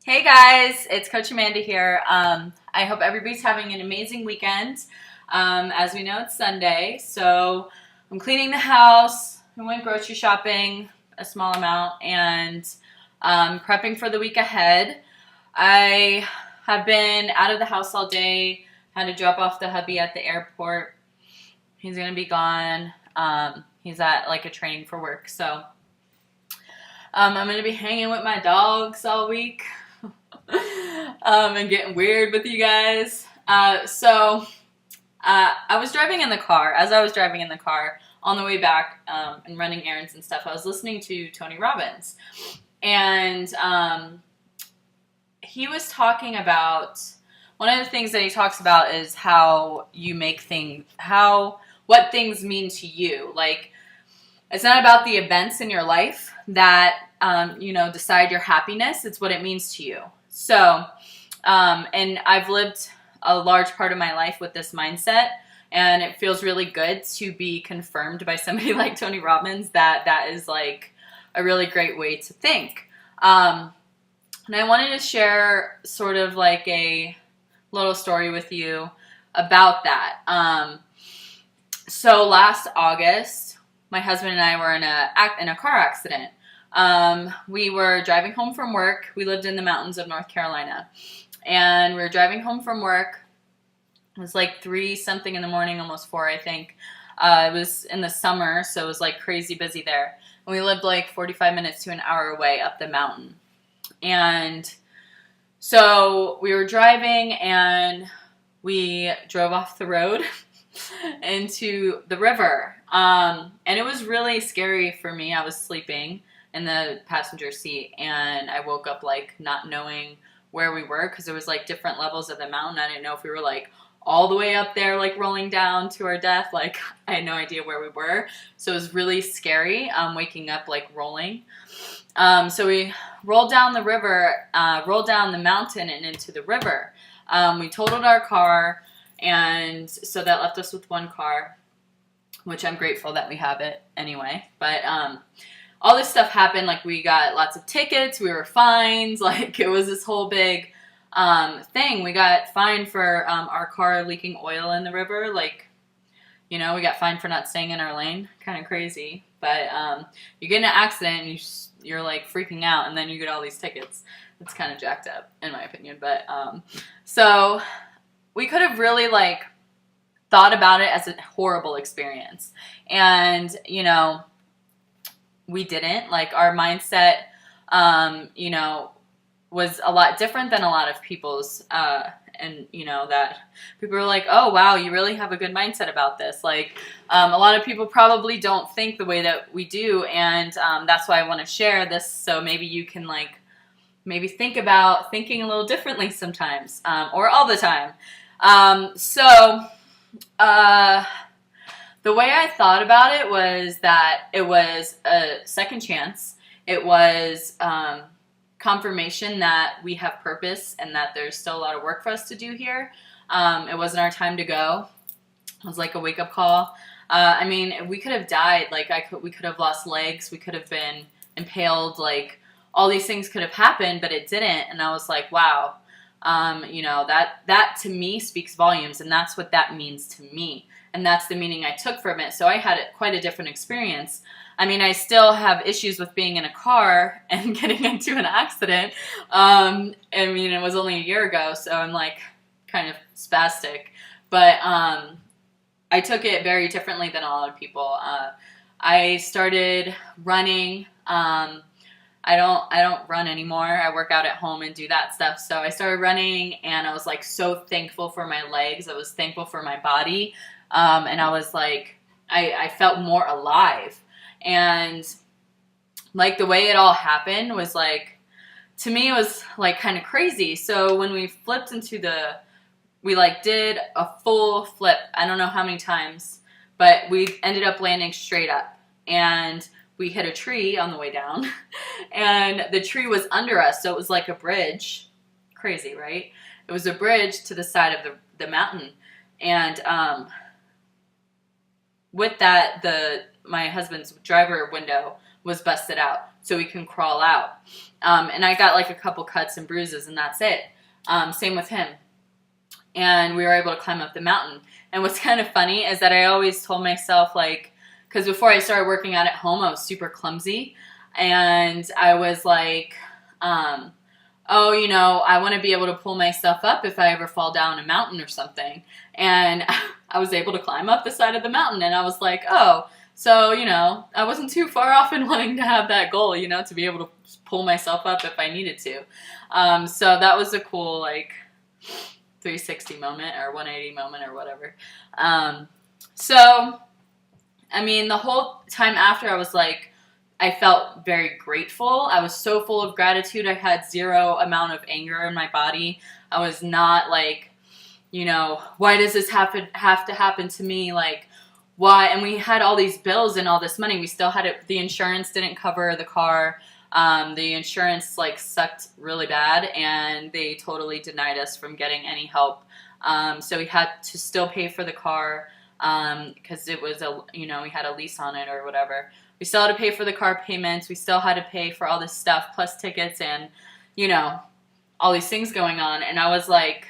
Hey guys, it's Coach Amanda here. I hope everybody's having an amazing weekend. As we know, it's Sunday, so I'm cleaning the house. I went grocery shopping, a small amount, and prepping for the week ahead. I have been out of the house all day. Had to drop off the hubby at the airport. He's gonna be gone. He's at like a training for work, so I'm gonna be hanging with my dogs all week. And getting weird with you guys. I was driving in the car. As I was driving in the car on the way back and running errands and stuff, I was listening to Tony Robbins. And he was talking about, one of the things that he talks about is how you make things, what things mean to you. Like, it's not about the events in your life that, decide your happiness. It's what it means to you. So, and I've lived a large part of my life with this mindset, and it feels really good to be confirmed by somebody like Tony Robbins that is like a really great way to think. And I wanted to share sort of like a little story with you about that. So last August, my husband and I were in a car accident. We were driving home from work. We lived in the mountains of North Carolina, and we were driving home from work. It was like 3 something in the morning, almost 4, I think. It was in the summer, so it was like crazy busy there. And we lived like 45 minutes to an hour away up the mountain. And so we were driving, and we drove off the road into the river. And it was really scary for me. I was sleeping in the passenger seat, and I woke up like not knowing where we were, because there was like different levels of the mountain. I didn't know if we were like all the way up there, like rolling down to our death. Like, I had no idea where we were. So it was really scary, waking up like rolling. So we rolled down the river, rolled down the mountain and into the river. We totaled our car, and so that left us with one car, which I'm grateful that we have it anyway. But all this stuff happened. Like, we got lots of tickets, we were fined, like it was this whole big thing. We got fined for our car leaking oil in the river. Like, we got fined for not staying in our lane. Kind of crazy. But you get in an accident and you're like freaking out, and then you get all these tickets. It's kind of jacked up in my opinion. But so we could have really like thought about it as a horrible experience, and we didn't. Like, our mindset was a lot different than a lot of people's, and that people were like, oh wow, you really have a good mindset about this. Like, a lot of people probably don't think the way that we do, and that's why I want to share this, so maybe you can like maybe think about thinking a little differently sometimes, or all the time. The way I thought about it was that it was a second chance. It was confirmation that we have purpose and that there's still a lot of work for us to do here. It wasn't our time to go. It was like a wake-up call. We could have died. Like, we could have lost legs. We could have been impaled. Like, all these things could have happened, but it didn't. And I was like, wow. That to me speaks volumes, and that's what that means to me. And that's the meaning I took from it. So I had quite a different experience. I still have issues with being in a car and getting into an accident. It was only a year ago, so I'm like kind of spastic. But I took it very differently than a lot of people. I started running. I don't run anymore. I work out at home and do that stuff. So I started running, and I was like so thankful for my legs. I was thankful for my body. And I was like, I felt more alive. And like, the way it all happened was like, to me, it was like kind of crazy. So when we flipped we like did a full flip. I don't know how many times, but we ended up landing straight up, and we hit a tree on the way down, and the tree was under us. So it was like a bridge. Crazy, right? It was a bridge to the side of the mountain. And with that, my husband's driver window was busted out. so we can crawl out. And I got like a couple cuts and bruises, and that's it. Same with him. And we were able to climb up the mountain. And what's kind of funny is that I always told myself, like, because before I started working out at home, I was super clumsy. And I was like, oh, you know, I want to be able to pull myself up if I ever fall down a mountain or something. And I was able to climb up the side of the mountain. And I was like, oh, so, you know, I wasn't too far off in wanting to have that goal, you know, to be able to pull myself up if I needed to. So that was a cool, like, 360 moment or 180 moment or whatever. So, I mean, the whole time after, I was like, I felt very grateful. I was so full of gratitude. I had zero amount of anger in my body. I was not like, you know, why does this have to happen to me? Like, why? And we had all these bills and all this money. We still had it. The insurance didn't cover the car. The insurance like sucked really bad, and they totally denied us from getting any help. So we had to still pay for the car because it was we had a lease on it or whatever. We still had to pay for the car payments. We still had to pay for all this stuff plus tickets and, you know, all these things going on. And I was like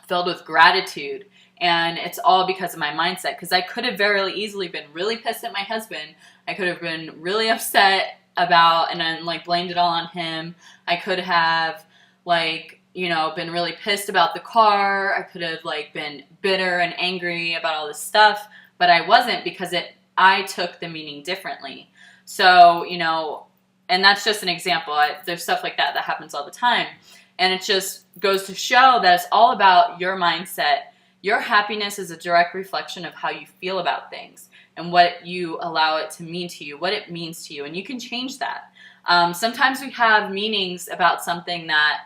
filled with gratitude. And it's all because of my mindset, because I could have very easily been really pissed at my husband. I could have been really upset about, and then like blamed it all on him. I could have like, you know, been really pissed about the car. I could have like been bitter and angry about all this stuff, but I wasn't, because I took the meaning differently. So, you know, and that's just an example. There's stuff like that happens all the time. And it just goes to show that it's all about your mindset. Your happiness is a direct reflection of how you feel about things and what you allow it to mean to you, what it means to you. And you can change that. Sometimes we have meanings about something that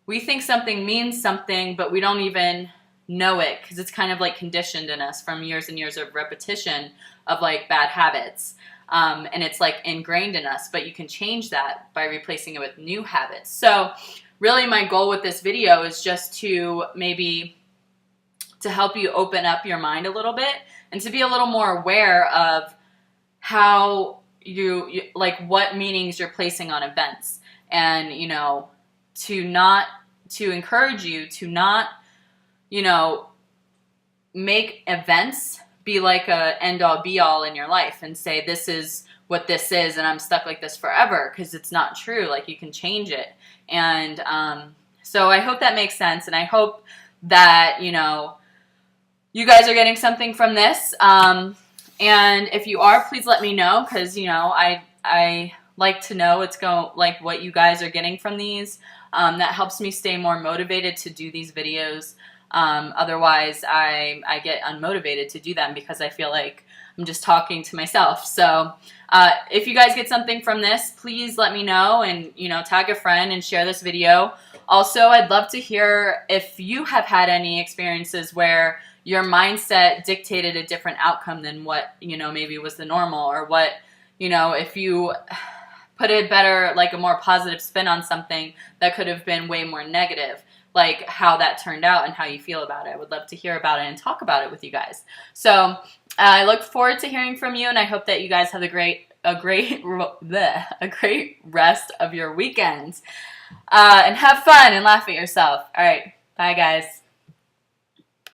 we think something means something, but we don't even know it, because it's kind of like conditioned in us from years and years of repetition of like bad habits. And it's like ingrained in us, but you can change that by replacing it with new habits. So really my goal with this video is just to maybe to help you open up your mind a little bit and to be a little more aware of how you like what meanings you're placing on events, and, you know, to encourage you to not, you know, make events be like a end all be all in your life and say, this is what this is and I'm stuck like this forever, because it's not true. Like, you can change it. And so I hope that makes sense, and I hope that, you know, you guys are getting something from this. And if you are, please let me know, because, you know, I like to know like what you guys are getting from these. That helps me stay more motivated to do these videos. Otherwise, I get unmotivated to do them because I feel like I'm just talking to myself. So if you guys get something from this, please let me know, and, you know, tag a friend and share this video. Also, I'd love to hear if you have had any experiences where your mindset dictated a different outcome than what, you know, maybe was the normal, or what, you know, if you put a better, like a more positive spin on something that could have been way more negative, like how that turned out and how you feel about it. I would love to hear about it and talk about it with you guys. So I look forward to hearing from you, and I hope that you guys have a great rest of your weekends. And have fun and laugh at yourself. All right. Bye, guys.